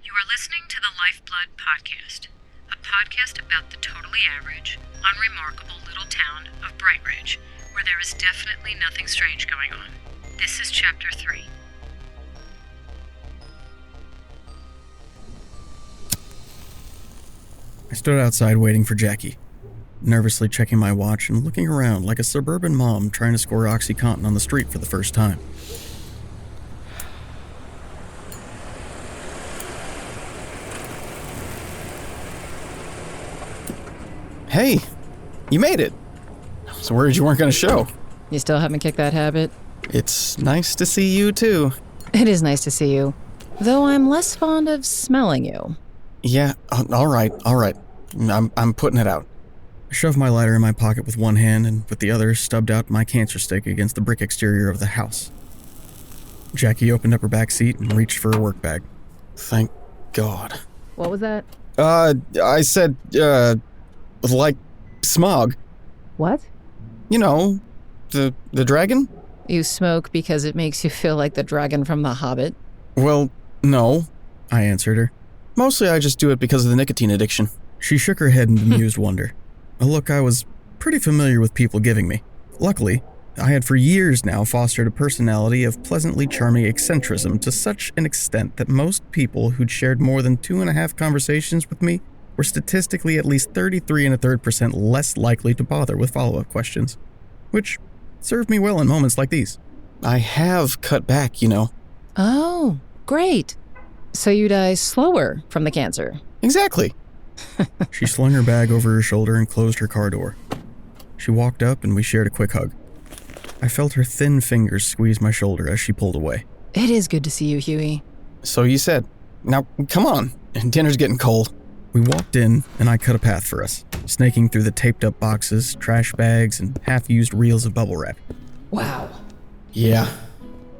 You are listening to the Lifeblood Podcast, a podcast about the totally average, unremarkable little town of Bright Ridge, where there is definitely nothing strange going on. This is Chapter 3. I stood outside waiting for Jackie, nervously checking my watch and looking around like a suburban mom trying to score OxyContin on the street for the first time. Hey, you made it. I was worried you weren't going to show. You still haven't kicked that habit? It's nice to see you, too. It is nice to see you, though I'm less fond of smelling you. Yeah, all right. I'm putting it out. I shoved my lighter in my pocket with one hand and with the other stubbed out my cancer stick against the brick exterior of the house. Jackie opened up her back seat and reached for her work bag. Thank God. What was that? I said, like smog. What? You know, the dragon? You smoke because it makes you feel like the dragon from The Hobbit? Well, no, I answered her. Mostly I just do it because of the nicotine addiction. She shook her head in bemused wonder, a look I was pretty familiar with people giving me. Luckily, I had for years now fostered a personality of pleasantly charming eccentricism to such an extent that most people who'd shared more than 2.5 conversations with me were statistically at least 33.33% less likely to bother with follow-up questions, which served me well in moments like these. I have cut back, you know. Oh, great. So you die slower from the cancer. Exactly. She slung her bag over her shoulder and closed her car door. She walked up and we shared a quick hug. I felt her thin fingers squeeze my shoulder as she pulled away. It is good to see you, Huey. So you said. Now, come on. Dinner's getting cold. We walked in and I cut a path for us, snaking through the taped up boxes, trash bags, and half-used reels of bubble wrap. Wow. Yeah.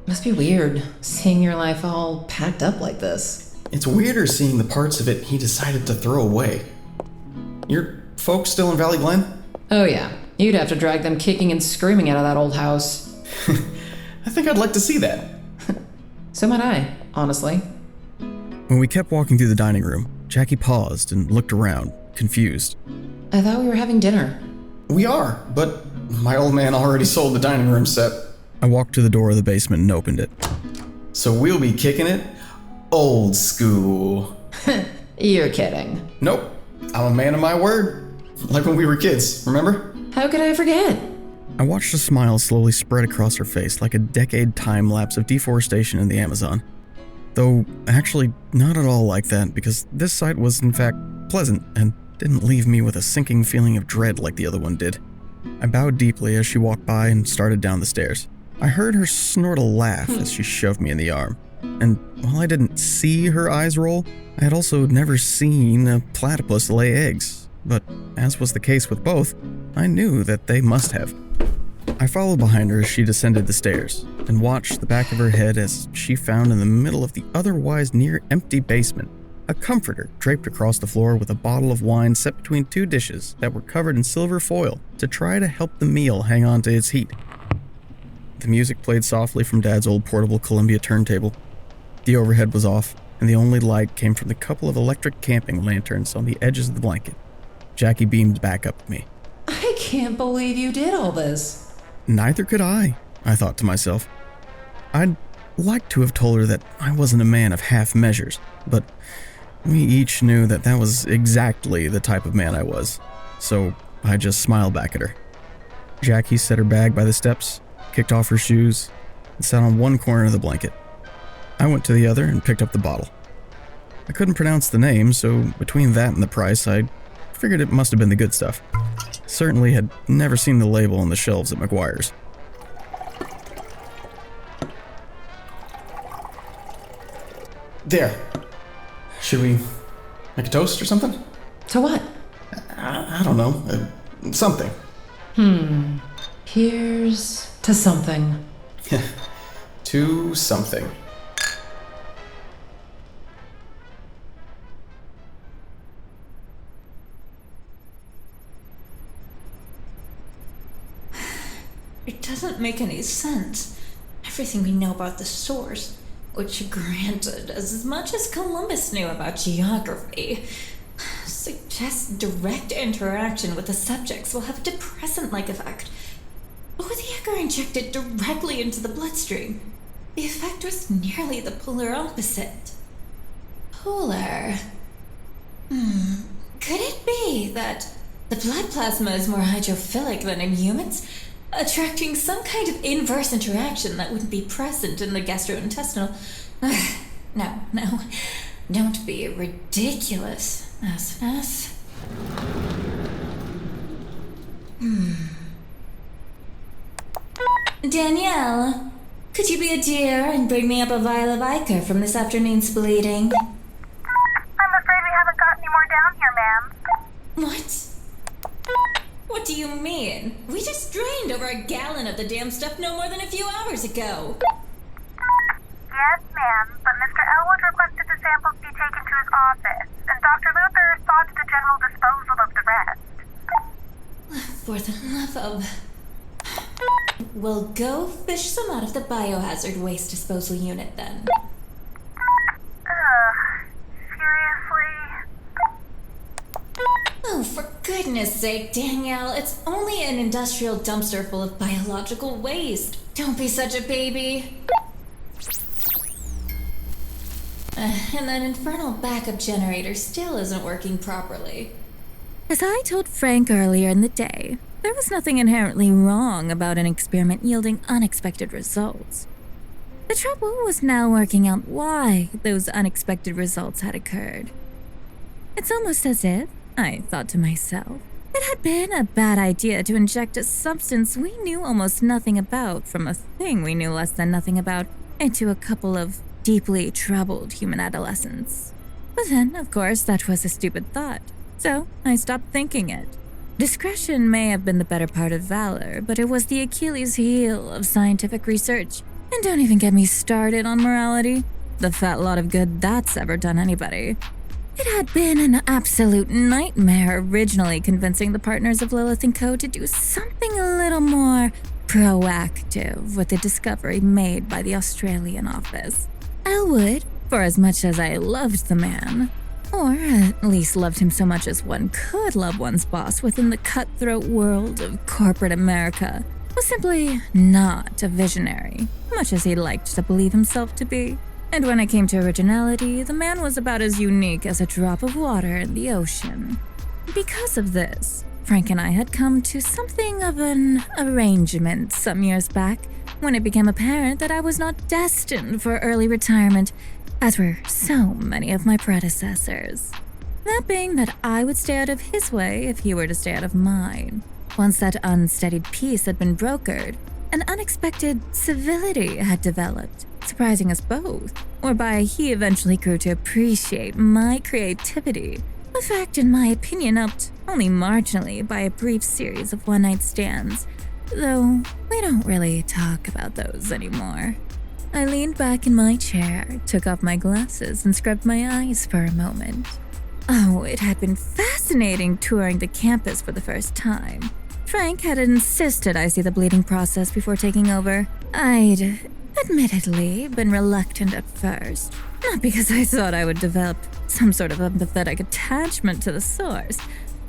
Must be weird, seeing your life all packed up like this. It's weirder seeing the parts of it he decided to throw away. Your folks still in Valley Glen? Oh yeah, you'd have to drag them kicking and screaming out of that old house. I think I'd like to see that. So might I, honestly. When we kept walking through the dining room, Jackie paused and looked around, confused. I thought we were having dinner. We are, but my old man already sold the dining room set. I walked to the door of the basement and opened it. So we'll be kicking it old school. You're kidding. Nope. I'm a man of my word. Like when we were kids, remember? How could I forget? I watched a smile slowly spread across her face like a decade time lapse of deforestation in the Amazon. Though, actually, not at all like that, because this sight was, in fact, pleasant and didn't leave me with a sinking feeling of dread like the other one did. I bowed deeply as she walked by and started down the stairs. I heard her snort a laugh as she shoved me in the arm. And while I didn't see her eyes roll, I had also never seen a platypus lay eggs. But as was the case with both, I knew that they must have. I followed behind her as she descended the stairs and watched the back of her head as she found in the middle of the otherwise near-empty basement a comforter draped across the floor with a bottle of wine set between two dishes that were covered in silver foil to try to help the meal hang on to its heat. The music played softly from Dad's old portable Columbia turntable. The overhead was off, and the only light came from the couple of electric camping lanterns on the edges of the blanket. Jackie beamed back up at me. I can't believe you did all this. Neither could I thought to myself. I'd like to have told her that I wasn't a man of half measures, but we each knew that that was exactly the type of man I was, so I just smiled back at her. Jackie set her bag by the steps, kicked off her shoes, and sat on one corner of the blanket. I went to the other and picked up the bottle. I couldn't pronounce the name, so between that and the price, I figured it must have been the good stuff. Certainly had never seen the label on the shelves at McGuire's. There. Should we make a toast or something? To what? I don't know. Something. Here's to something. To something. It doesn't make any sense. Everything we know about the source. which granted, as much as Columbus knew about geography, suggests direct interaction with the subjects will have a depressant-like effect. But with the Egger injected directly into the bloodstream, the effect was nearly the polar opposite. Polar? Could it be that the blood plasma is more hydrophilic than in humans, attracting some kind of inverse interaction that wouldn't be present in the gastrointestinal? No, don't be ridiculous, S. Danielle, could you be a dear and bring me up a vial of ichor from this afternoon's bleeding? I'm afraid we haven't got any more down here, ma'am. What? What do you mean? We just drained over a gallon of the damn stuff no more than a few hours ago. Yes, ma'am, but Mr. Elwood requested the samples be taken to his office, and Dr. Luthor saw to the general disposal of the rest. For the love of... We'll go fish some out of the biohazard waste disposal unit then. Seriously? Oh, for goodness sake, Danielle, it's only an industrial dumpster full of biological waste. Don't be such a baby. And that infernal backup generator still isn't working properly. As I told Frank earlier in the day, there was nothing inherently wrong about an experiment yielding unexpected results. The trouble was now working out why those unexpected results had occurred. It's almost as if, I thought to myself, it had been a bad idea to inject a substance we knew almost nothing about from a thing we knew less than nothing about into a couple of deeply troubled human adolescents. But then, of course, that was a stupid thought, so I stopped thinking it. Discretion may have been the better part of valor, but it was the Achilles heel of scientific research. And don't even get me started on morality. The fat lot of good that's ever done anybody. It had been an absolute nightmare originally convincing the partners of Lilith & Co. to do something a little more proactive with the discovery made by the Australian office. Elwood, for as much as I loved the man, or at least loved him so much as one could love one's boss within the cutthroat world of corporate America, was simply not a visionary, much as he liked to believe himself to be. And when it came to originality, the man was about as unique as a drop of water in the ocean. Because of this, Frank and I had come to something of an arrangement some years back when it became apparent that I was not destined for early retirement, as were so many of my predecessors. That being that I would stay out of his way if he were to stay out of mine. Once that unsteadied peace had been brokered, an unexpected civility had developed, surprising us both, whereby he eventually grew to appreciate my creativity, a fact in my opinion upped only marginally by a brief series of one-night stands, though we don't really talk about those anymore. I leaned back in my chair, took off my glasses, and scrubbed my eyes for a moment. Oh, it had been fascinating touring the campus for the first time. Frank had insisted I see the bleeding process before taking over. I'd admittedly been reluctant at first, not because I thought I would develop some sort of empathetic attachment to the source.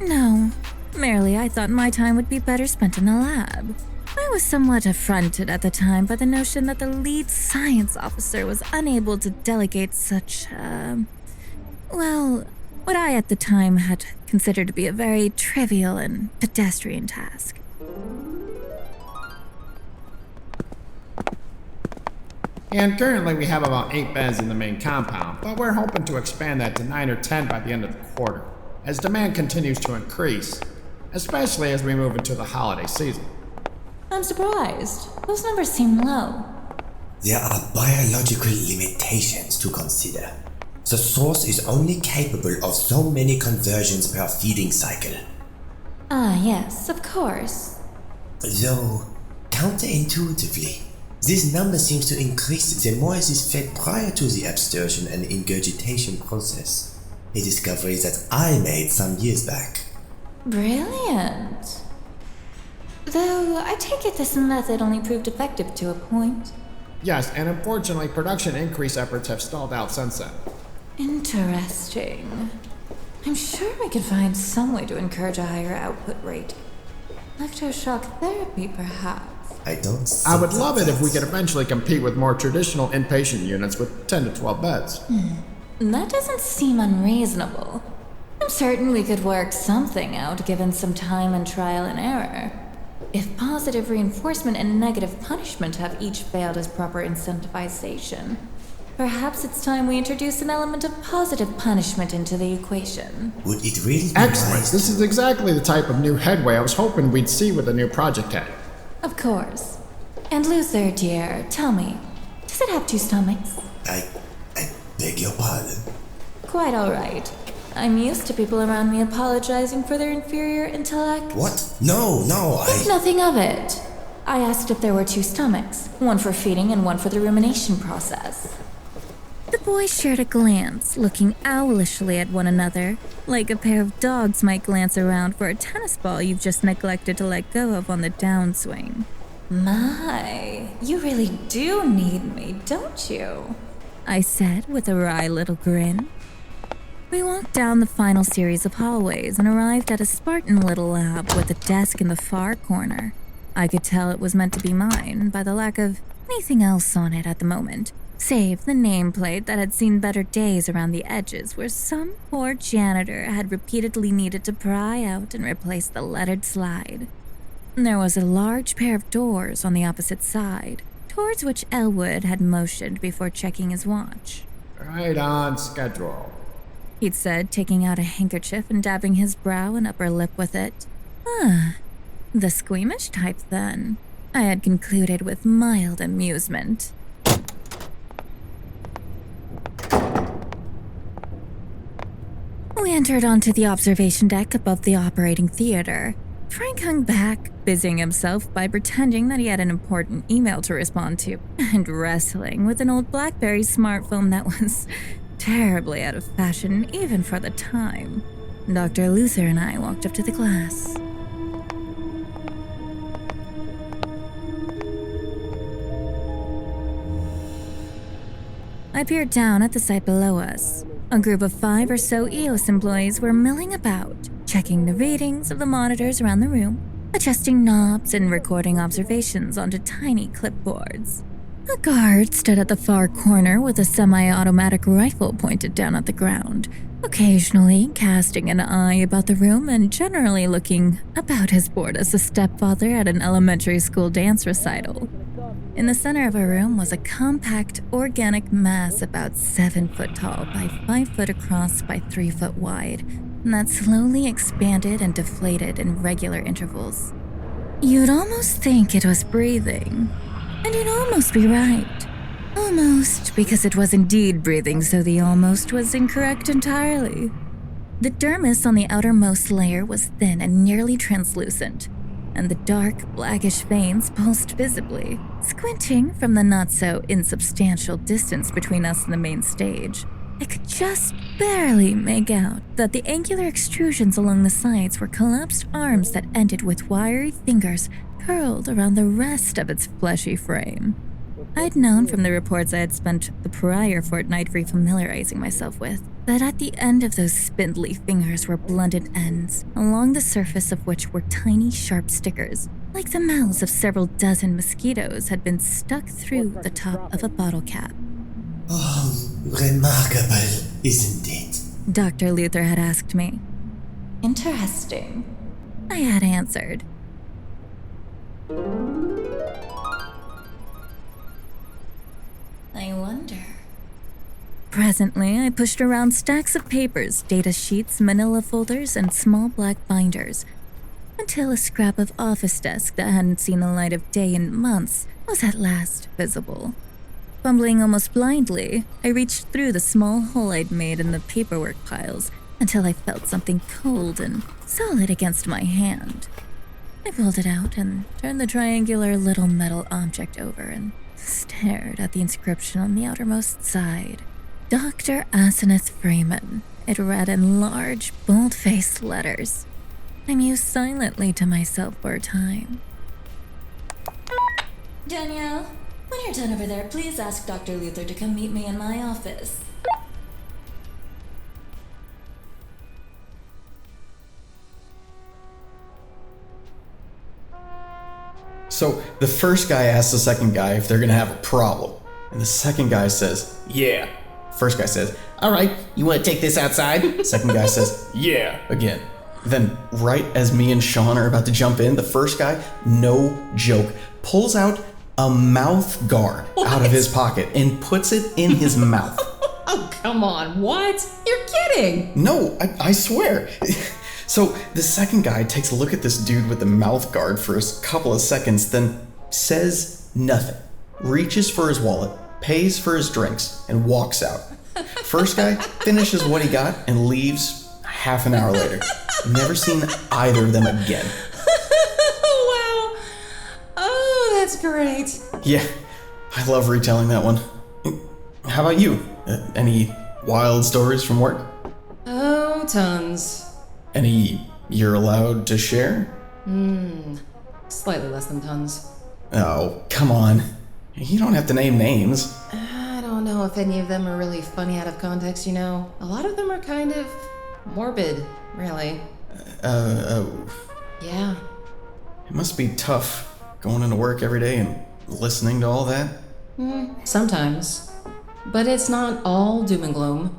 No, merely I thought my time would be better spent in the lab. I was somewhat affronted at the time by the notion that the lead science officer was unable to delegate such, what I at the time had considered to be a very trivial and pedestrian task. And currently we have about 8 beds in the main compound, but we're hoping to expand that to 9 or 10 by the end of the quarter, as demand continues to increase, especially as we move into the holiday season. I'm surprised. Those numbers seem low. There are biological limitations to consider. The source is only capable of so many conversions per feeding cycle. Ah, yes, of course. Though, counterintuitively, this number seems to increase the more it is fed prior to the absorption and ingurgitation process, a discovery that I made some years back. Brilliant. Though, I take it this method only proved effective to a point. Yes, and unfortunately, production increase efforts have stalled out since then. Interesting. I'm sure we could find some way to encourage a higher output rate. Electroshock therapy, perhaps. I would love it if we could eventually compete with more traditional inpatient units with 10 to 12 beds. That doesn't seem unreasonable. I'm certain we could work something out given some time and trial and error. If positive reinforcement and negative punishment have each failed as proper incentivization, perhaps it's time we introduce an element of positive punishment into the equation. Would it really be Excellent. wise? This is exactly the type of new headway I was hoping we'd see with the new project head. Of course. And Luthor, dear, tell me, does it have 2 stomachs? I beg your pardon. Quite all right. I'm used to people around me apologizing for their inferior intellect. What? No, Think nothing of it. I asked if there were 2 stomachs, one for feeding and one for the rumination process. The boys shared a glance, looking owlishly at one another, like a pair of dogs might glance around for a tennis ball you've just neglected to let go of on the downswing. My, you really do need me, don't you? I said with a wry little grin. We walked down the final series of hallways and arrived at a Spartan little lab with a desk in the far corner. I could tell it was meant to be mine by the lack of anything else on it at the moment, save the nameplate that had seen better days around the edges where some poor janitor had repeatedly needed to pry out and replace the lettered slide. There was a large pair of doors on the opposite side, towards which Elwood had motioned before checking his watch. Right on schedule. He'd said, taking out a handkerchief and dabbing his brow and upper lip with it. The squeamish type, then. I had concluded with mild amusement. We entered onto the observation deck above the operating theater. Frank hung back, busying himself by pretending that he had an important email to respond to, and wrestling with an old BlackBerry smartphone that was terribly out of fashion even for the time. Dr. Luthor and I walked up to the glass. I peered down at the site below us. A group of 5 or so EOS employees were milling about, checking the readings of the monitors around the room, adjusting knobs and recording observations onto tiny clipboards. A guard stood at the far corner with a semi-automatic rifle pointed down at the ground, occasionally casting an eye about the room and generally looking about as bored as a stepfather at an elementary school dance recital. In the center of our room was a compact, organic mass about 7 foot tall by 5 foot across by 3 foot wide, and that slowly expanded and deflated in regular intervals. You'd almost think it was breathing. And you'd almost be right. Almost, because it was indeed breathing, so the almost was incorrect entirely. The dermis on the outermost layer was thin and nearly translucent, and the dark, blackish veins pulsed visibly. Squinting from the not-so-insubstantial distance between us and the main stage, I could just barely make out that the angular extrusions along the sides were collapsed arms that ended with wiry fingers curled around the rest of its fleshy frame. I'd known from the reports I had spent the prior fortnight refamiliarizing myself with that at the end of those spindly fingers were blunted ends, along the surface of which were tiny sharp stickers, like the mouths of several dozen mosquitoes had been stuck through the top of a bottle cap. Oh, remarkable, isn't it? Dr. Luthor had asked me. Interesting, I had answered. I wonder. Presently, I pushed around stacks of papers, data sheets, manila folders, and small black binders, until a scrap of office desk that hadn't seen the light of day in months was at last visible. Fumbling almost blindly, I reached through the small hole I'd made in the paperwork piles until I felt something cold and solid against my hand. I pulled it out and turned the triangular little metal object over and stared at the inscription on the outermost side. Dr. Aseneth Freeman, it read in large, bold-faced letters. I mused silently to myself for a time. Danielle, When you're done over there, please ask Dr. Luthor to come meet me in my office. So the first guy asks the second guy if they're gonna have a problem. And the second guy says, yeah. First guy says, all right, you wanna take this outside? Second guy says, yeah, again. Then right as me and Sean are about to jump in, the first guy, no joke, pulls out a mouth guard out of his pocket and puts it in his mouth. Oh, come on, what? You're kidding! No, I swear. So the second guy takes a look at this dude with the mouth guard for a couple of seconds, then says nothing, reaches for his wallet, pays for his drinks, and walks out. First guy finishes what he got and leaves half an hour later. Never seen either of them again. Wow. Oh, that's great. Yeah, I love retelling that one. How about you? Any wild stories from work? Oh, tons. Any you're allowed to share? Slightly less than tons. Oh, come on. You don't have to name names. I don't know if any of them are really funny out of context, you know. A lot of them are kind of morbid, really. Oh. Yeah. It must be tough going into work every day and listening to all that. Sometimes. But it's not all doom and gloom.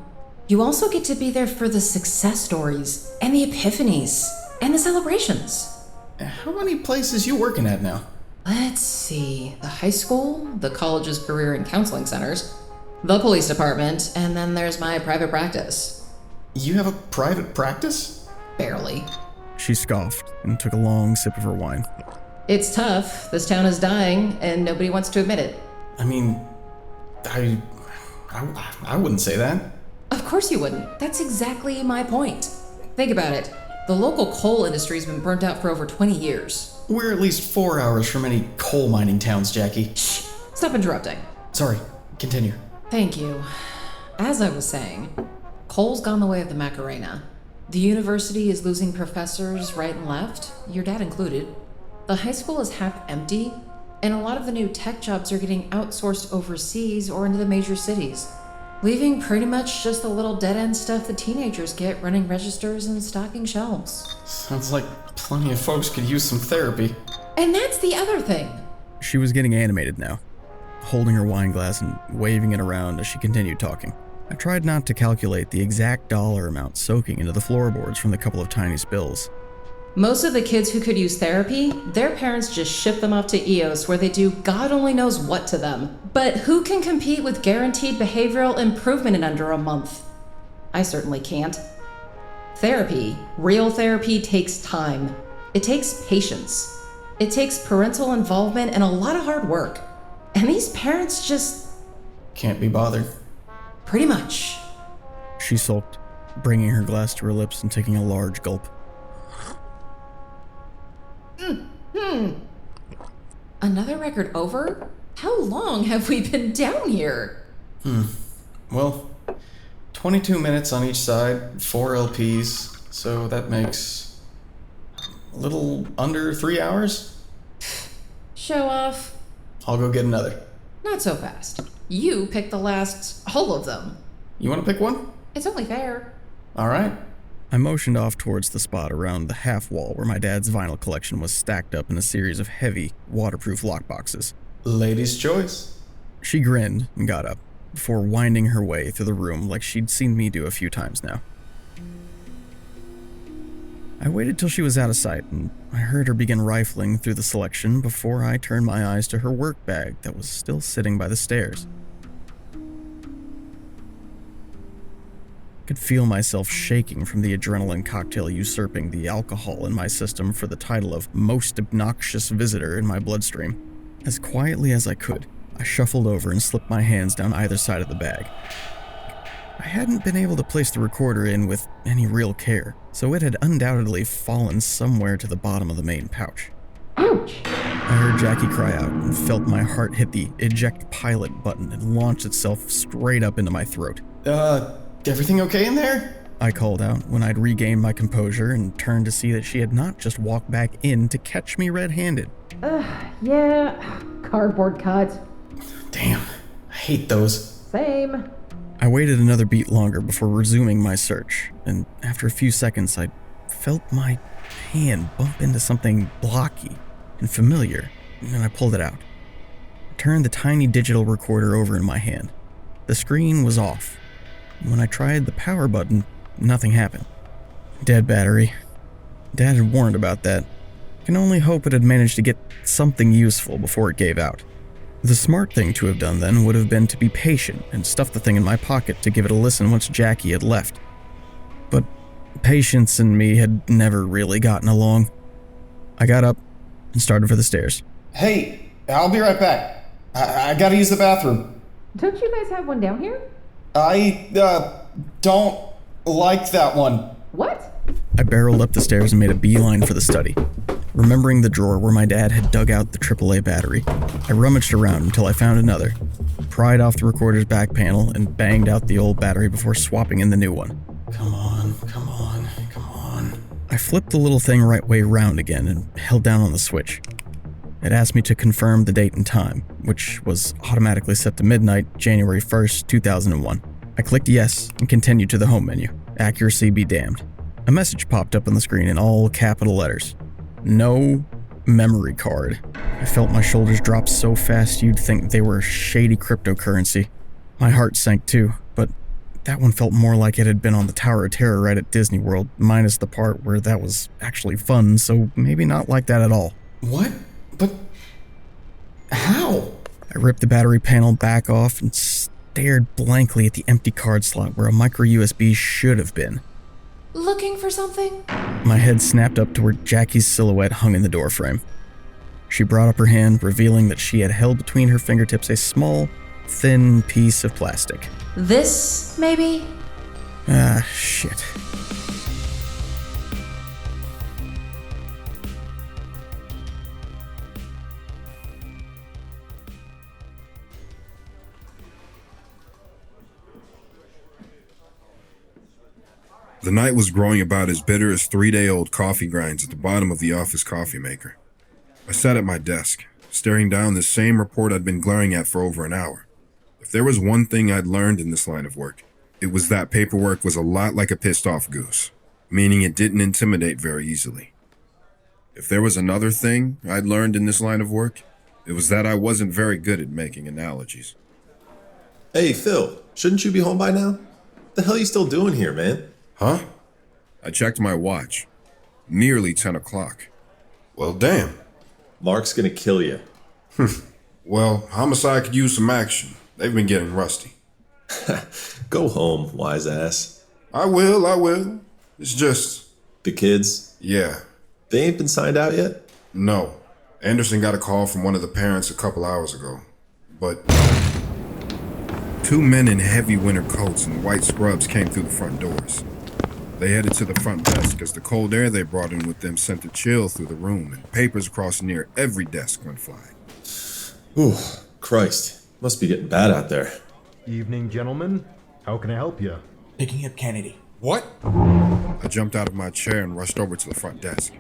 You also get to be there for the success stories, and the epiphanies, and the celebrations. How many places you working at now? Let's see. The high school, the college's career and counseling centers, the police department, and then there's my private practice. You have a private practice? Barely. She scoffed and took a long sip of her wine. It's tough. This town is dying, and nobody wants to admit it. I mean, I wouldn't say that. Of course you wouldn't. That's exactly my point. Think about it. The local coal industry's been burnt out for over 20 years. We're at least 4 hours from any coal mining towns, Jackie. Shh! Stop interrupting. Sorry, continue. Thank you. As I was saying, coal's gone the way of the Macarena. The university is losing professors right and left, your dad included. The high school is half empty, and a lot of the new tech jobs are getting outsourced overseas or into the major cities, leaving pretty much just the little dead-end stuff the teenagers get running registers and stocking shelves. Sounds like plenty of folks could use some therapy. And that's the other thing. She was getting animated now, holding her wine glass and waving it around as she continued talking. I tried not to calculate the exact dollar amount soaking into the floorboards from the couple of tiny spills. Most of the kids who could use therapy, their parents just ship them off to EOS where they do God only knows what to them. But who can compete with guaranteed behavioral improvement in under a month? I certainly can't. Therapy, real therapy, takes time. It takes patience. It takes parental involvement and a lot of hard work. And these parents just... Can't be bothered. Pretty much. She sulked, bringing her glass to her lips and taking a large gulp. Another record over? How long have we been down here? Well, 22 minutes on each side, 4 LPs, so that makes a little under 3 hours? Show off. I'll go get another. Not so fast. You picked the last all of them. You want to pick one? It's only fair. All right. I motioned off towards the spot around the half wall where my dad's vinyl collection was stacked up in a series of heavy, waterproof lockboxes. Lady's choice. She grinned and got up, before winding her way through the room like she'd seen me do a few times now. I waited till she was out of sight, and I heard her begin rifling through the selection before I turned my eyes to her work bag that was still sitting by the stairs. I could feel myself shaking from the adrenaline cocktail usurping the alcohol in my system for the title of most obnoxious visitor in my bloodstream. As quietly as I could, I shuffled over and slipped my hands down either side of the bag. I hadn't been able to place the recorder in with any real care, so it had undoubtedly fallen somewhere to the bottom of the main pouch. Ouch! I heard Jackie cry out and felt my heart hit the eject pilot button and launch itself straight up into my throat. Everything okay in there? I called out when I'd regained my composure and turned to see that she had not just walked back in to catch me red-handed. Yeah, cardboard cut. Damn, I hate those. Same. I waited another beat longer before resuming my search, and after a few seconds I felt my hand bump into something blocky and familiar, and I pulled it out. I turned the tiny digital recorder over in my hand. The screen was off. When I tried the power button, nothing happened. Dead battery. Dad had warned about that. I can only hope it had managed to get something useful before it gave out. The smart thing to have done then would have been to be patient and stuff the thing in my pocket to give it a listen once Jackie had left. But patience and me had never really gotten along. I got up and started for the stairs. Hey, I'll be right back. I gotta use the bathroom. Don't you guys have one down here? I, don't like that one. What? I barreled up the stairs and made a beeline for the study. Remembering the drawer where my dad had dug out the AAA battery, I rummaged around until I found another, pried off the recorder's back panel, and banged out the old battery before swapping in the new one. Come on, come on, come on. I flipped the little thing right way round again and held down on the switch. It asked me to confirm the date and time, which was automatically set to midnight, January 1st, 2001. I clicked yes and continued to the home menu. Accuracy be damned. A message popped up on the screen in all capital letters. No memory card. I felt my shoulders drop so fast you'd think they were shady cryptocurrency. My heart sank too, but that one felt more like it had been on the Tower of Terror right at Disney World, minus the part where that was actually fun, so maybe not like that at all. What? But how? I ripped the battery panel back off and stared blankly at the empty card slot where a micro USB should have been. Looking for something? My head snapped up to where Jackie's silhouette hung in the doorframe. She brought up her hand, revealing that she had held between her fingertips a small, thin piece of plastic. This, maybe? Ah, shit. The night was growing about as bitter as 3-day-old coffee grinds at the bottom of the office coffee maker. I sat at my desk, staring down the same report I'd been glaring at for over an hour. If there was one thing I'd learned in this line of work, it was that paperwork was a lot like a pissed-off goose, meaning it didn't intimidate very easily. If there was another thing I'd learned in this line of work, it was that I wasn't very good at making analogies. Hey, Phil, shouldn't you be home by now? What the hell are you still doing here, man? Huh? I checked my watch. Nearly 10 o'clock. Well, damn. Mark's gonna kill you. Well, Homicide could use some action. They've been getting rusty. Go home, wise ass. I will. It's just... The kids? Yeah. They ain't been signed out yet? No. Anderson got a call from one of the parents a couple hours ago. But... 2 men in heavy winter coats and white scrubs came through the front doors. They headed to the front desk as the cold air they brought in with them sent a chill through the room, and papers across near every desk went flying. Ooh, Christ. Must be getting bad out there. Evening, gentlemen. How can I help you? Picking up Kennedy. What? I jumped out of my chair and rushed over to the front desk.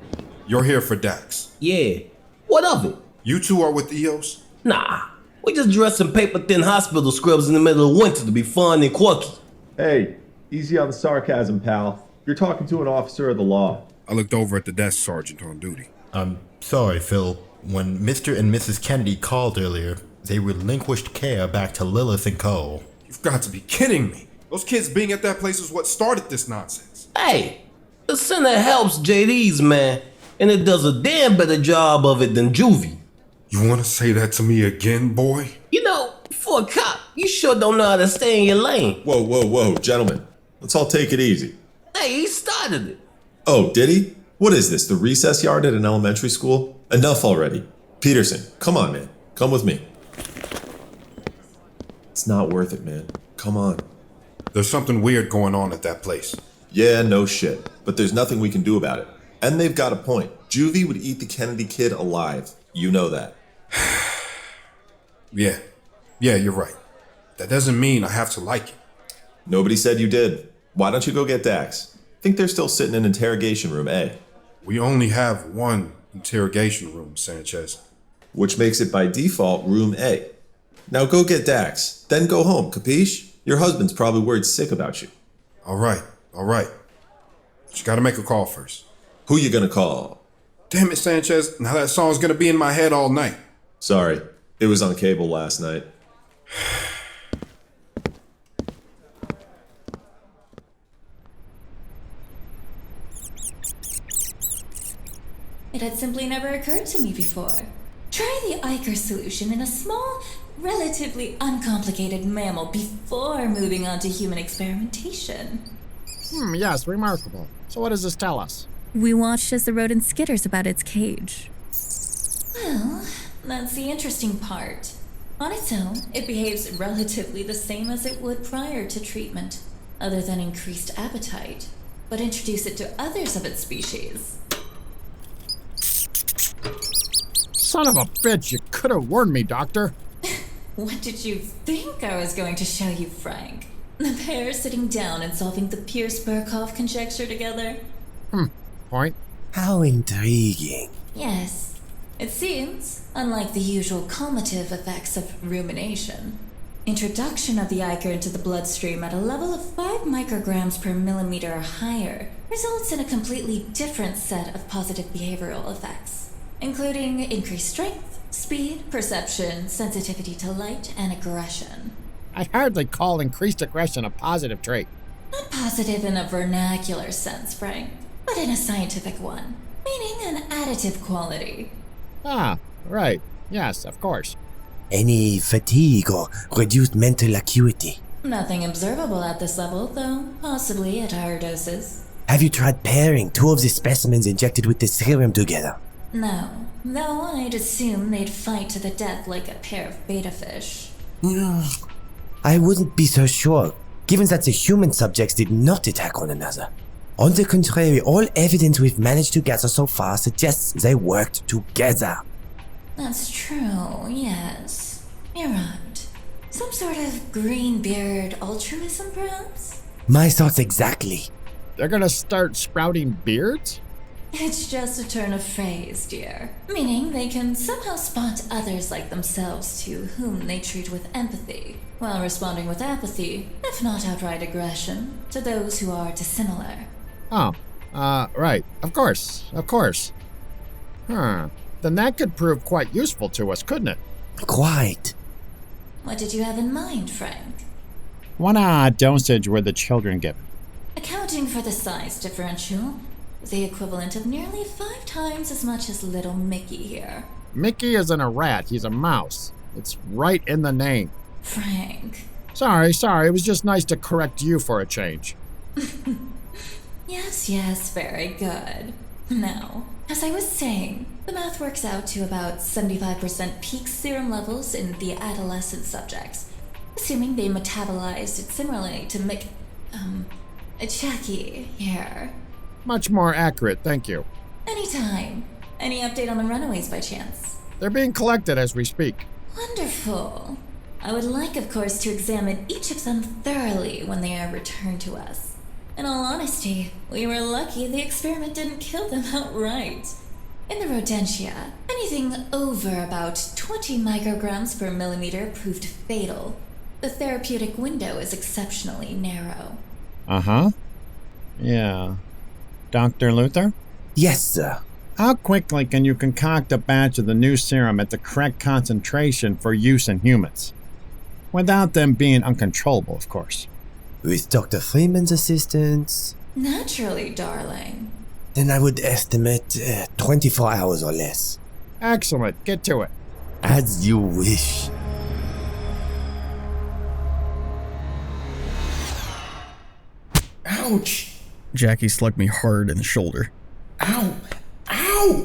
You're here for Dax. Yeah. What of it? You two are with EOS? Nah. We just dressed some paper-thin hospital scrubs in the middle of winter to be fun and quirky. Hey, easy on the sarcasm, pal. You're talking to an officer of the law. I looked over at the desk sergeant on duty. I'm sorry, Phil. When Mr. and Mrs. Kennedy called earlier, they relinquished care back to Lilith and Co. You've got to be kidding me. Those kids being at that place is what started this nonsense. Hey, the center helps JDs, man, and it does a damn better job of it than Juvie. You want to say that to me again, boy? You know, for a cop, you sure don't know how to stay in your lane. Whoa, gentlemen. Let's all take it easy. Hey, he started it. Oh, did he? What is this, the recess yard at an elementary school? Enough already. Peterson, come on, man. Come with me. It's not worth it, man. Come on. There's something weird going on at that place. Yeah, no shit. But there's nothing we can do about it. And they've got a point. Juvie would eat the Kennedy kid alive. You know that. Yeah, you're right. That doesn't mean I have to like it. Nobody said you did. Why don't you go get Dax? Think they're still sitting in interrogation room A. We only have one interrogation room, Sanchez. Which makes it by default room A. Now go get Dax, then go home, capiche? Your husband's probably worried sick about you. All right. Just gotta make a call first. Who you gonna call? Damn it, Sanchez. Now that song's gonna be in my head all night. Sorry, it was on cable last night. It had simply never occurred to me before. Try the Iker solution in a small, relatively uncomplicated mammal before moving on to human experimentation. Yes, remarkable. So what does this tell us? We watched as the rodent skitters about its cage. Well, that's the interesting part. On its own, it behaves relatively the same as it would prior to treatment, other than increased appetite. But introduce it to others of its species. Son of a bitch, you could have warned me, Doctor. What did you think I was going to show you, Frank? The pair sitting down and solving the Pierce-Burkhoff conjecture together? Point. How intriguing. Yes. It seems, unlike the usual cumulative effects of rumination, introduction of the Iker into the bloodstream at a level of 5 micrograms per millimeter or higher results in a completely different set of positive behavioral effects, including increased strength, speed, perception, sensitivity to light, and aggression. I hardly call increased aggression a positive trait. Not positive in a vernacular sense, Frank, but in a scientific one, meaning an additive quality. Ah, right. Yes, of course. Any fatigue or reduced mental acuity? Nothing observable at this level, though possibly at higher doses. Have you tried pairing 2 of the specimens injected with the serum together? No, though I'd assume they'd fight to the death like a pair of beta fish. I wouldn't be so sure, given that the human subjects did not attack one another. On the contrary, all evidence we've managed to gather so far suggests they worked together. That's true, yes. You're right. Some sort of green-beard altruism, perhaps? My thoughts exactly. They're gonna start sprouting beards? It's just a turn of phrase, dear. Meaning they can somehow spot others like themselves to whom they treat with empathy, while responding with apathy, if not outright aggression, to those who are dissimilar. Oh, right. Of course. Then that could prove quite useful to us, couldn't it? Quite. What did you have in mind, Frank? What dosage were the children given? Accounting for the size differential, the equivalent of nearly 5 times as much as little Mickey here. Mickey isn't a rat, he's a mouse. It's right in the name. Frank. Sorry, it was just nice to correct you for a change. Yes, very good. Now, as I was saying, the math works out to about 75% peak serum levels in the adolescent subjects, assuming they metabolized it similarly to Jackie here. Much more accurate, thank you. Anytime. Any update on the runaways by chance? They're being collected as we speak. Wonderful. I would like, of course, to examine each of them thoroughly when they are returned to us. In all honesty, we were lucky the experiment didn't kill them outright. In the rodentia, anything over about 20 micrograms per millimeter proved fatal. The therapeutic window is exceptionally narrow. Yeah. Dr. Luthor? Yes, sir. How quickly can you concoct a batch of the new serum at the correct concentration for use in humans? Without them being uncontrollable, of course. With Dr. Freeman's assistance? Naturally, darling. Then I would estimate 24 hours or less. Excellent. Get to it. As you wish. Ouch! Jackie slugged me hard in the shoulder. Ow!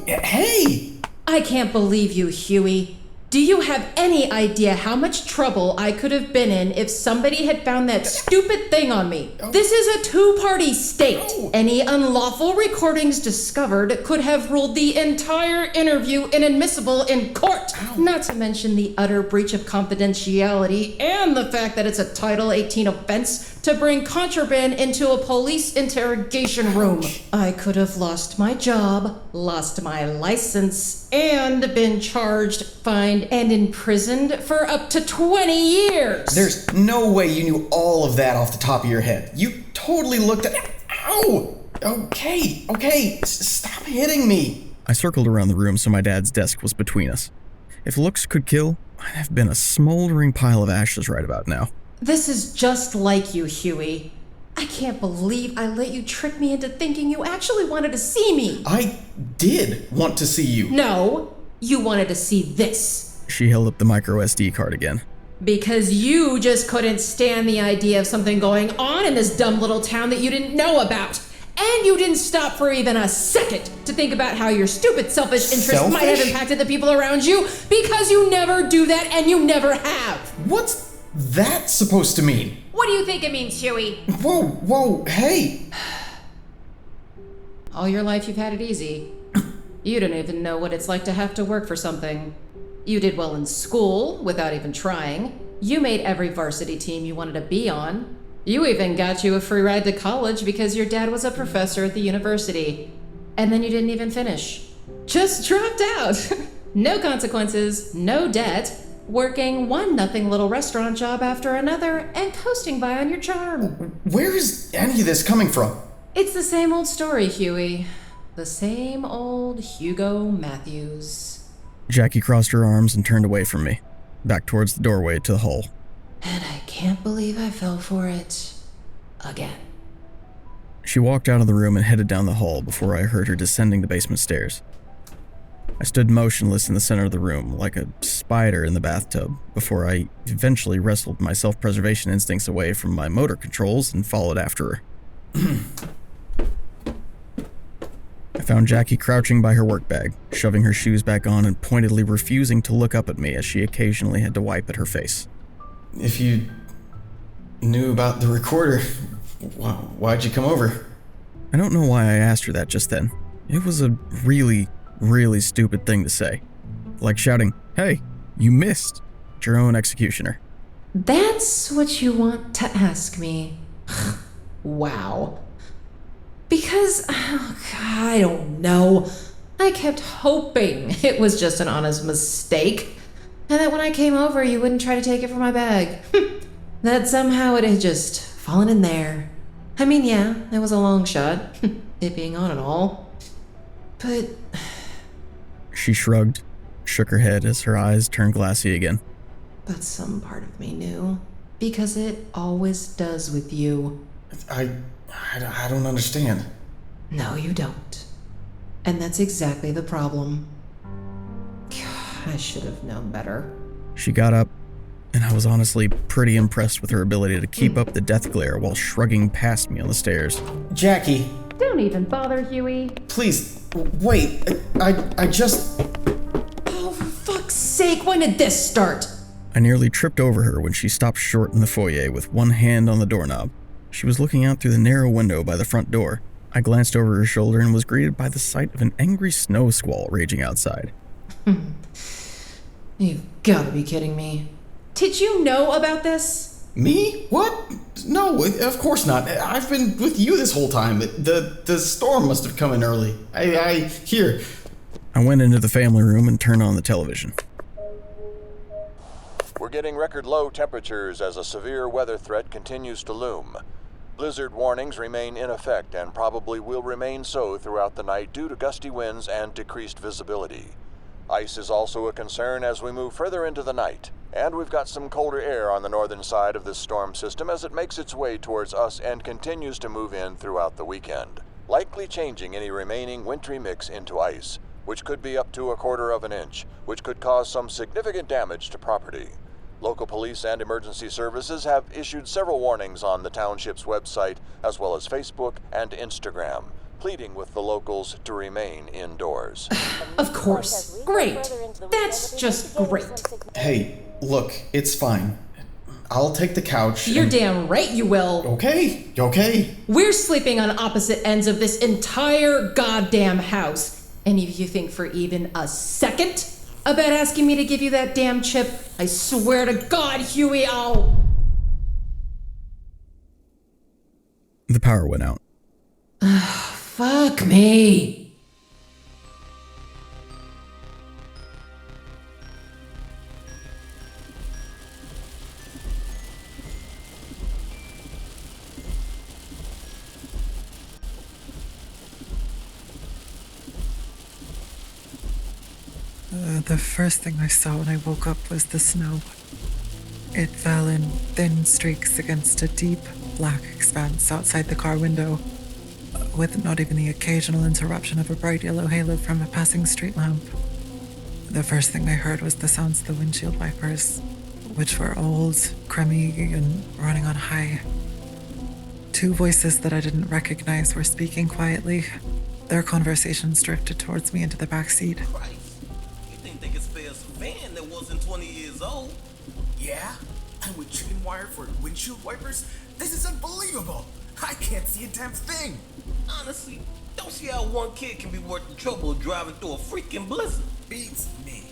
Hey! I can't believe you, Huey. Do you have any idea how much trouble I could have been in if somebody had found that stupid thing on me? This is a two-party state. Any unlawful recordings discovered could have ruled the entire interview inadmissible in court. Not to mention the utter breach of confidentiality and the fact that it's a Title 18 offense to bring contraband into a police interrogation room. I could have lost my job, lost my license, and been charged, fined, and imprisoned for up to 20 years. There's no way you knew all of that off the top of your head. You totally looked at... Ow! Okay, stop hitting me. I circled around the room so my dad's desk was between us. If looks could kill, I'd have been a smoldering pile of ashes right about now. This is just like you, Huey. I can't believe I let you trick me into thinking you actually wanted to see me. I did want to see you. No, you wanted to see this. She held up the micro SD card again. Because you just couldn't stand the idea of something going on in this dumb little town that you didn't know about. And you didn't stop for even a second to think about how your stupid selfish interests might have impacted the people around you, because you never do that and you never have. What's that supposed to mean? What do you think it means, Huey? Whoa, hey! All your life you've had it easy. You don't even know what it's like to have to work for something. You did well in school without even trying. You made every varsity team you wanted to be on. You even got you a free ride to college because your dad was a professor at the university. And then you didn't even finish. Just dropped out. No consequences, no debt, working one nothing little restaurant job after another and coasting by on your charm. Where is any of this coming from? It's the same old story, Huey. The same old Hugo Matthews. Jackie crossed her arms and turned away from me, back towards the doorway to the hall. And I can't believe I fell for it again. She walked out of the room and headed down the hall before I heard her descending the basement stairs. I stood motionless in the center of the room, like a spider in the bathtub, before I eventually wrestled my self-preservation instincts away from my motor controls and followed after her. I found Jackie crouching by her work bag, shoving her shoes back on and pointedly refusing to look up at me as she occasionally had to wipe at her face. If you knew about the recorder, why'd you come over? I don't know why I asked her that just then. It was a really stupid thing to say. Like shouting, "Hey, you missed your own executioner." That's what you want to ask me? Wow. Because, I don't know. I kept hoping it was just an honest mistake. And that when I came over, you wouldn't try to take it from my bag. That somehow it had just fallen in there. I mean, yeah, it was a long shot, it being on and all. But... She shrugged, shook her head as her eyes turned glassy again. But some part of me knew. Because it always does with you. I don't understand. No, you don't. And that's exactly the problem. I should have known better. She got up, and I was honestly pretty impressed with her ability to keep up the death glare while shrugging past me on the stairs. Jackie. Don't even bother, Huey. Please, wait. I just... Oh, for fuck's sake, when did this start? I nearly tripped over her when she stopped short in the foyer with one hand on the doorknob. She was looking out through the narrow window by the front door. I glanced over her shoulder and was greeted by the sight of an angry snow squall raging outside. You've gotta be kidding me. Did you know about this? Me? What? No, of course not. I've been with you this whole time. The storm must have come in early. Here. I went into the family room and turned on the television. We're getting record low temperatures as a severe weather threat continues to loom. Blizzard warnings remain in effect and probably will remain so throughout the night due to gusty winds and decreased visibility. Ice is also a concern as we move further into the night, and we've got some colder air on the northern side of this storm system as it makes its way towards us and continues to move in throughout the weekend, likely changing any remaining wintry mix into ice, which could be up to 1/4 of an inch, which could cause some significant damage to property. Local police and emergency services have issued several warnings on the township's website, as well as Facebook and Instagram, pleading with the locals to remain indoors. Of course. Great. That's just great. Hey, look, it's fine. I'll take the couch. You're damn right you will. Okay. We're sleeping on opposite ends of this entire goddamn house. And if you think for even a second about asking me to give you that damn chip, I swear to God, Huey, I'll... The power went out. Fuck me. The first thing I saw when I woke up was the snow. It fell in thin streaks against a deep, black expanse outside the car window, with not even the occasional interruption of a bright yellow halo from a passing street lamp. The first thing I heard was the sounds of the windshield wipers, which were old, crummy, and running on high. Two voices that I didn't recognize were speaking quietly. Their conversations drifted towards me into the backseat. They could spare us a van that wasn't 20 years old. Yeah? And with chicken wire for windshield wipers? This is unbelievable! I can't see a damn thing! Honestly, don't see how one kid can be worth the trouble of driving through a freaking blizzard. Beats me.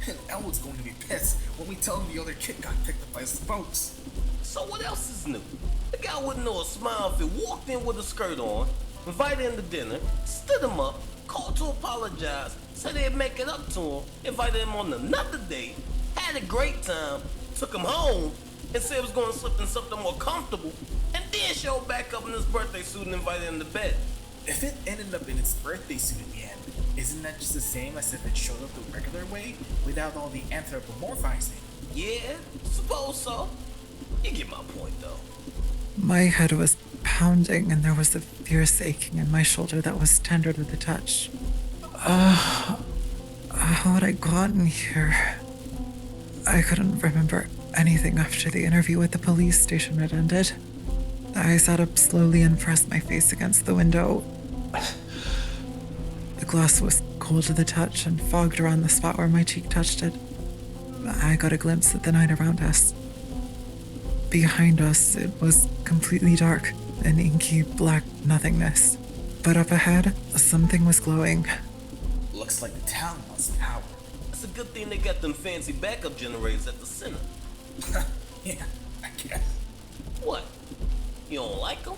And Elwood's going to be pissed when we tell him the other kid got picked up by spokes. So what else is new? The guy wouldn't know a smile if he walked in with a skirt on, invited him to dinner, stood him up, called to apologize, said they'd make it up to him, invited him on another date, had a great time, took him home, and said he was going to slip in something more comfortable, and then showed back up in his birthday suit and invited him to bed. If it ended up in his birthday suit in the end, isn't that just the same as if it showed up the regular way, without all the anthropomorphizing? Yeah, suppose so. You get my point, though. My head was pounding, and there was a fierce aching in my shoulder that was tendered with a touch. How had I gotten here? I couldn't remember anything after the interview at the police station had ended. I sat up slowly and pressed my face against the window. The glass was cold to the touch and fogged around the spot where my cheek touched it. I got a glimpse of the night around us. Behind us, it was completely dark, an inky black nothingness. But up ahead, something was glowing. Looks like the town lost power. It's a good thing they got them fancy backup generators at the center. Yeah, I guess. What? You don't like them?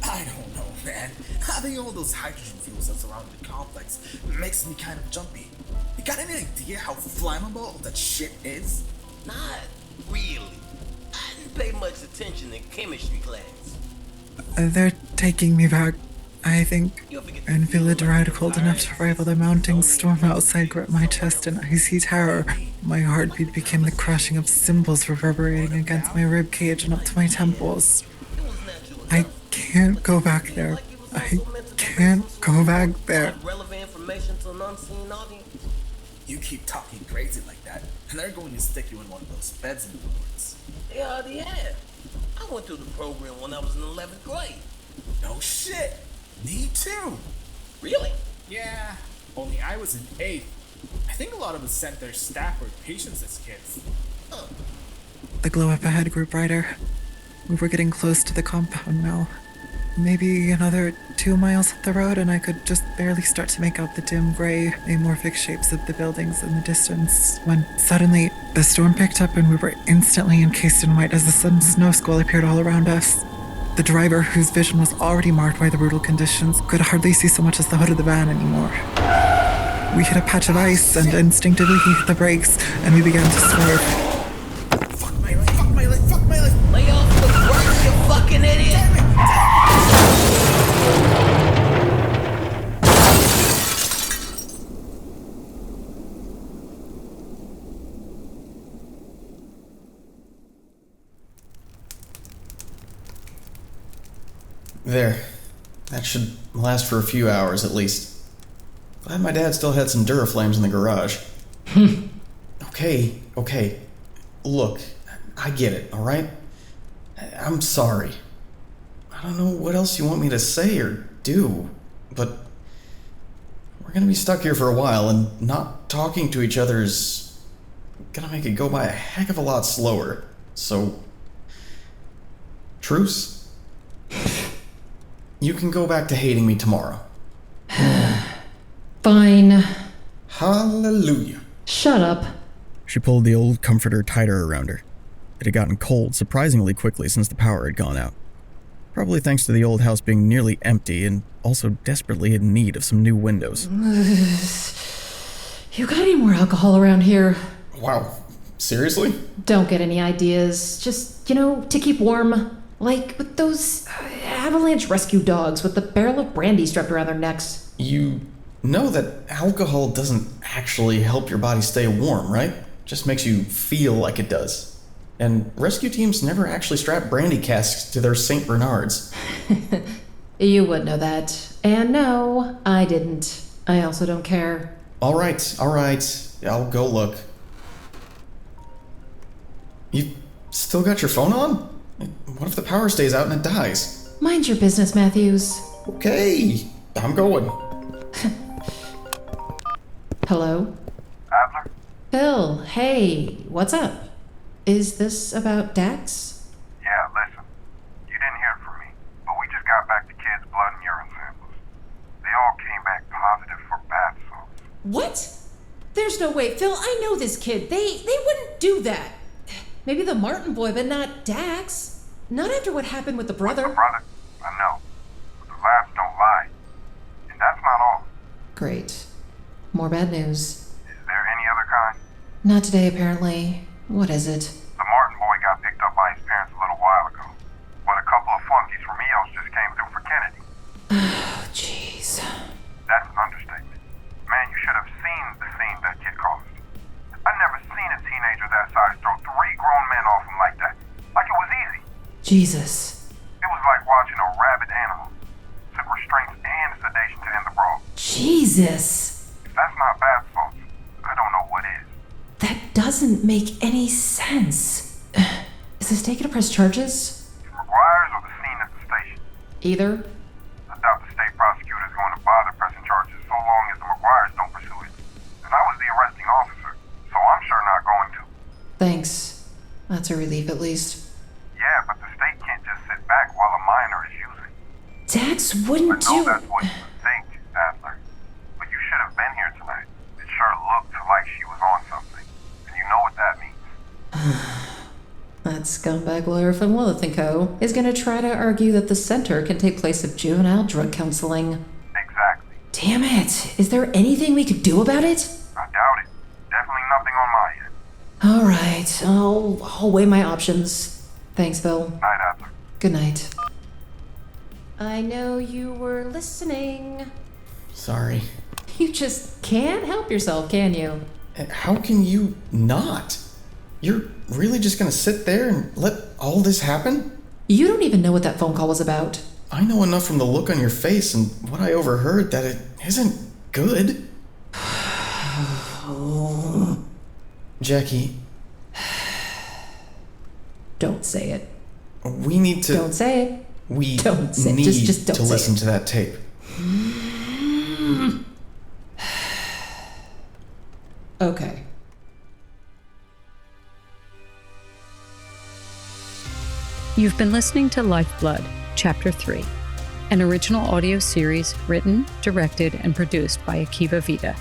I don't know, man. Having all those hydrogen fuels that surround the complex makes me kind of jumpy. You got any idea how flammable all that shit is? Not really. I didn't pay much attention in chemistry class. They're taking me back, I think, and feel a dread cold enough to rival the mounting storm outside grip my chest in icy terror. My heartbeat became the crashing of cymbals reverberating against my rib cage and up to my temples. I can't go back there. I can't go back there. Relevant information to an unseen audience. You keep talking crazy like that, and they're going to stick you in one of those beds in the woods. They already have. I went through the program when I was in 11th grade. No shit. Me too. Really? Yeah, only I was in 8th. I think a lot of us sent their staff or patients as kids. Huh. The glow up ahead grew brighter. We were getting close to the compound now. Maybe another 2 miles up the road and I could just barely start to make out the dim gray, amorphic shapes of the buildings in the distance, when suddenly the storm picked up and we were instantly encased in white as a sudden snow squall appeared all around us. The driver, whose vision was already marked by the brutal conditions, could hardly see so much as the hood of the van anymore. We hit a patch of ice and instinctively he hit the brakes and we began to swerve. Fuck my leg, fuck my leg, fuck my leg! Lay off the brakes, you fucking idiot! There. That should last for a few hours at least. Glad my dad still had some Duraflames in the garage. Okay. Look, I get it, alright? I'm sorry. I don't know what else you want me to say or do, but we're gonna be stuck here for a while, and not talking to each other is gonna make it go by a heck of a lot slower. So, truce? You can go back to hating me tomorrow. Fine. Hallelujah. Shut up. She pulled the old comforter tighter around her. It had gotten cold surprisingly quickly since the power had gone out. Probably thanks to the old house being nearly empty and also desperately in need of some new windows. You got any more alcohol around here? Wow, seriously? Don't get any ideas. Just, to keep warm. Like with those avalanche rescue dogs with the barrel of brandy strapped around their necks. You know that alcohol doesn't actually help your body stay warm, right? Just makes you feel like it does. And rescue teams never actually strap brandy casks to their St. Bernards. You would know that. And no, I didn't. I also don't care. All right. I'll go look. You still got your phone on? What if the power stays out and it dies? Mind your business, Matthews. Okay, I'm going. Hello? Adler? Phil, hey, what's up? Is this about Dax? Yeah, listen. You didn't hear from me, but we just got back the kids' blood and urine samples. They all came back positive for bath salts. What? There's no way. Phil, I know this kid. They wouldn't do that. Maybe the Martin boy, but not Dax. Not after what happened with the brother. The brother? I know. But the labs don't lie. And that's not all. Great. More bad news. Is there any other kind? Not today, apparently. What is it? The Martin boy got picked up by his parents a little while ago. But a couple of flunkies from EOS just came through for Kennedy. Oh, jeez. That's an understatement. Man, you should have seen the scene that kid caused. I've never seen a teenager that size throw 3 grown men off him like that. Like it was easy. Jesus. It was like watching a rabid animal. Took restraints and sedation to end the brawl. Jesus. If that's not bath salts, I don't know what is. That doesn't make any sense. Is the state gonna press charges? McGuire's or the scene at the station? Either. I doubt the state prosecutor is going to bother pressing charges so long as the McGuire's don't pursue it. And I was the arresting officer, so I'm sure not going to. Thanks. That's a relief at least. Yeah, but the state can't just sit back while a minor is using. Dax wouldn't I know do... that's what you think, Adler. But you should have been here tonight. It sure looked like she was on something. And you know what that means. That scumbag lawyer from Lilith & Co. is going to try to argue that the center can take place of juvenile drug counseling. Exactly. Damn it! Is there anything we could do about it? I doubt it. Definitely nothing on my end. All right, I'll weigh my options. Thanks, Phil. Night, Adler. Good night. I know you were listening. Sorry. You just can't help yourself, can you? How can you not? You're really just gonna sit there and let all this happen? You don't even know what that phone call was about. I know enough from the look on your face and what I overheard that it isn't good. Jackie. Don't say it. We need to... Don't say it. We don't say need just don't to say listen it. to that tape. Okay. You've been listening to Lifeblood, Chapter 3, an original audio series written, directed, and produced by Akiva Vita.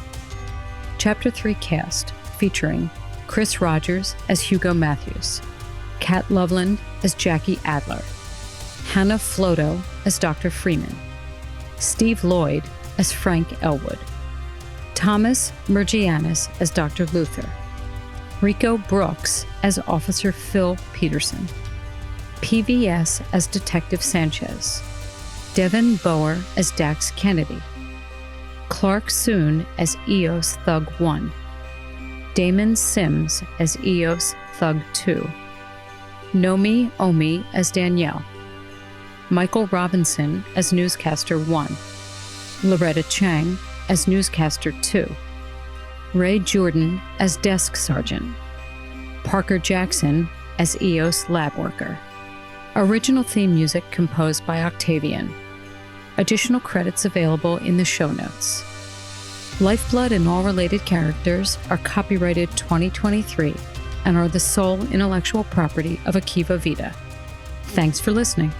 Chapter 3 cast featuring Chris Rogers as Hugo Matthews, Kat Loveland as Jackie Adler, Hannah Floto as Dr. Freeman, Steve Lloyd as Frank Elwood, Thomas Mirgiannis as Dr. Luthor, Reeko Brooks as Officer Phil Peterson, P.V.S. as Detective Sanchez, Devyn Boer as Dax Kennedy, Clark Soon as EOS Thug 1, Damon Sims as EOS Thug 2, Gnomi Omi as Danielle, Michael Robinson as Newscaster 1, Loretta Chang as Newscaster 2, Ray Jordan as Desk Sergeant, Parker Jackson as EOS Lab Worker. Original theme music composed by Octavian. Additional credits available in the show notes. Lifeblood and all related characters are copyrighted 2023 and are the sole intellectual property of Akiva Vita. Thanks for listening.